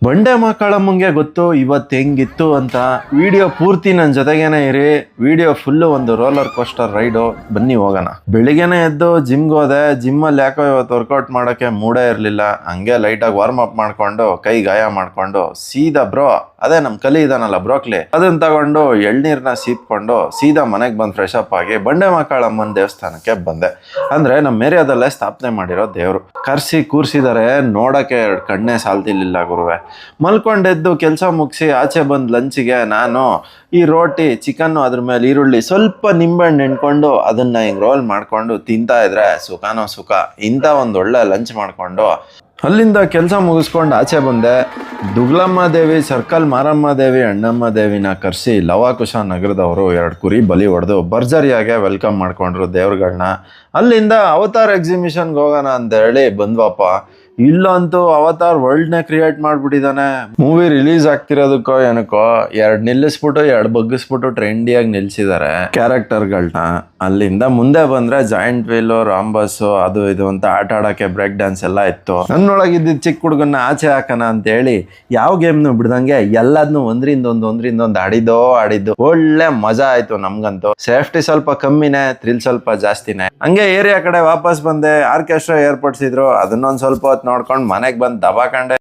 ಬಂಡೆ ಮಕ್ಕಳಮ್ಮಂಗೆ ಗೊತ್ತು ಇವತ್ತು ಹೆಂಗಿತ್ತು ಅಂತ. ವಿಡಿಯೋ ಪೂರ್ತಿ ನನ್ನ ಜೊತೆಗೇನೆ ಇರಿ. ವಿಡಿಯೋ ಫುಲ್ಲು ಒಂದು ರೋಲರ್ ಕೋಸ್ಟರ್ ರೈಡು. ಬನ್ನಿ ಹೋಗೋಣ. ಬೆಳಿಗ್ಗೆನೆ ಎದ್ದು ಜಿಮ್ಗೆ ಹೋದೆ. ಜಿಮ್ಮಲ್ಲಿ ಯಾಕೋ ಇವತ್ತು ವರ್ಕೌಟ್ ಮಾಡೋಕ್ಕೆ ಮೂಡೇ ಇರಲಿಲ್ಲ. ಹಂಗೆ ಲೈಟಾಗಿ ವಾರ್ಮ್ ಅಪ್ ಮಾಡ್ಕೊಂಡು ಕೈ ಗಾಯ ಮಾಡ್ಕೊಂಡು ಸೀದಾ ಅದೇ ನಮ್ಮ ಕಲಿ ಇದಾನಲ್ಲ ಬ್ರೋಕ್ಲಿ, ಅದನ್ನ ತಗೊಂಡು ಎಳ್ನೀರನ್ನ ಸೀಪ್ಕೊಂಡು ಸೀದಾ ಮನೆಗೆ ಬಂದು ಫ್ರೆಶ್ ಅಪ್ ಆಗಿ ಬಂಡೆ ಮಕ್ಕಳಮ್ಮನ ದೇವಸ್ಥಾನಕ್ಕೆ ಬಂದೆ. ಅಂದ್ರೆ ನಮ್ಮ ಏರಿಯಾದಲ್ಲೇ ಸ್ಥಾಪನೆ ಮಾಡಿರೋ ದೇವರು. ಕರ್ಸಿ ಕೂರ್ಸಿದಾರೆ, ನೋಡಕ್ಕೆ ಕಣ್ಣೇ ಸಾಲ್ತಿರ್ಲಿಲ್ಲ ಗುರುವೆ. ಮಲ್ಕೊಂಡೆದ್ದು ಕೆಲಸ ಮುಗಿಸಿ ಆಚೆ ಬಂದು ಲಂಚಿಗೆ ನಾನು ಈ ರೋಟಿ ಚಿಕನ್ನು ಅದ್ರ ಮೇಲೆ ಈರುಳ್ಳಿ ಸ್ವಲ್ಪ ನಿಂಬೆಹಣ್ಣು ನೆನ್ಕೊಂಡು ಅದನ್ನ ಹಿಂಗೆ ರೋಲ್ ಮಾಡ್ಕೊಂಡು ತಿಂತಾ ಇದ್ರೆ ಸುಖನೋ ಸುಖ. ಇಂಥ ಒಂದು ಒಳ್ಳೆ ಲಂಚ್ ಮಾಡ್ಕೊಂಡು ಅಲ್ಲಿಂದ ಕೆಲಸ ಮುಗಿಸ್ಕೊಂಡು ಆಚೆ ಬಂದೆ. ದುಗ್ಲಮ್ಮ ದೇವಿ, ಸರ್ಕಲ್ ಮಾರಮ್ಮ ದೇವಿ, ಅಣ್ಣಮ್ಮ ದೇವಿನ ಕರೆಸಿ ಲವಾಕುಶ ನಗರದವರು 2 ಕುರಿ ಬಲಿ ಹೊಡೆದು ಭರ್ಜರಿಯಾಗೆ ವೆಲ್ಕಮ್ ಮಾಡ್ಕೊಂಡ್ರು ದೇವ್ರುಗಳನ್ನ. ಅಲ್ಲಿಂದ ಅವತಾರ್ ಎಕ್ಸಿಬಿಷನ್ಗೆ ಹೋಗೋಣ ಅಂತ ಹೇಳಿ ಬಂದ್ವಪ್ಪ. ಇಲ್ಲಂತೂ ಅವತಾರ್ ವರ್ಲ್ಡ್ನೇ ಕ್ರಿಯೇಟ್ ಮಾಡ್ಬಿಟ್ಟಿದ್ದಾನೆ. ಮೂವಿ ರಿಲೀಸ್ ಆಗ್ತಿರೋದಕ್ಕೋ ಏನಕ್ಕೋ 2 ನಿಲ್ಲಿಸ್ಬಿಟ್ಟು 2 ಬಗ್ಗಿಸ್ಬಿಟ್ಟು ಟ್ರೆಂಡಿಯಾಗಿ ನಿಲ್ಸಿದ್ದಾರೆ ಕ್ಯಾರೆಕ್ಟರ್ಗಳನ್ನ. ಅಲ್ಲಿಂದ ಮುಂದೆ ಬಂದ್ರೆ ಜಾಯಿಂಟ್ ವೀಲು, ರಾಂಬಸ್ಸು, ಅದು ಇದು ಅಂತ ಆಟ ಆಡೋಕ್ಕೆ ಬ್ರೇಕ್ ಡ್ಯಾನ್ಸ್ ಎಲ್ಲ ಇತ್ತು. ನನ್ನೊಳಗಿದ್ದ ಚಿಕ್ಕ ಹುಡುಗನ್ನ ಆಚೆ ಹಾಕೋಣ ಅಂತೇಳಿ ಯಾವ ಗೇಮ್ನು ಬಿಡ್ದಂಗೆ ಎಲ್ಲದನ್ನೂ ಒಂದ್ರಿಂದ ಆಡಿದ್ದು ಒಳ್ಳೆ ಮಜಾ ಆಯ್ತು ನಮ್ಗಂತೂ. ಸೇಫ್ಟಿ ಸ್ವಲ್ಪ ಕಮ್ಮಿನೇ, ಥ್ರಿಲ್ ಸ್ವಲ್ಪ ಜಾಸ್ತಿನೇ. ಹಂಗೆ ಏರಿಯಾ ಕಡೆ ವಾಪಸ್ ಬಂದೆ. ಆರ್ಕೆಸ್ಟ್ರಾ ಏರ್ಪಡಿಸಿದ್ರು, ಅದನ್ನೊಂದು ಸ್ವಲ್ಪ ಹೊತ್ತು ನೋಡ್ಕೊಂಡು ಮನೆಗೆ ಬಂದು ದಬಾಕಂಡೆ.